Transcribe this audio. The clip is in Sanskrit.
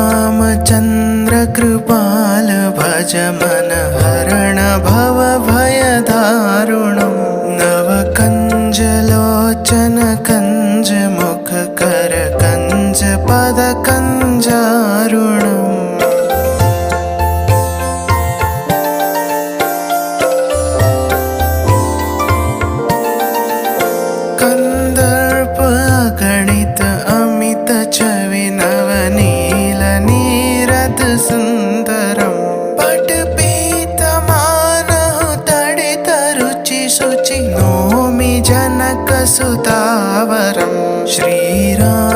श्रीरामचन्द्र कृपाल भज मन हरण भव भयदारुणं नवकञ्ज लोचन कञ्ज मुख कर कञ्ज पद कञ्जारुणम् कंदर्प गणित अमित छवि नवनील नीरद सुंदरम पट पीत मानह तडित रुचि शुचि नोमि जनक सुतावरम श्रीराम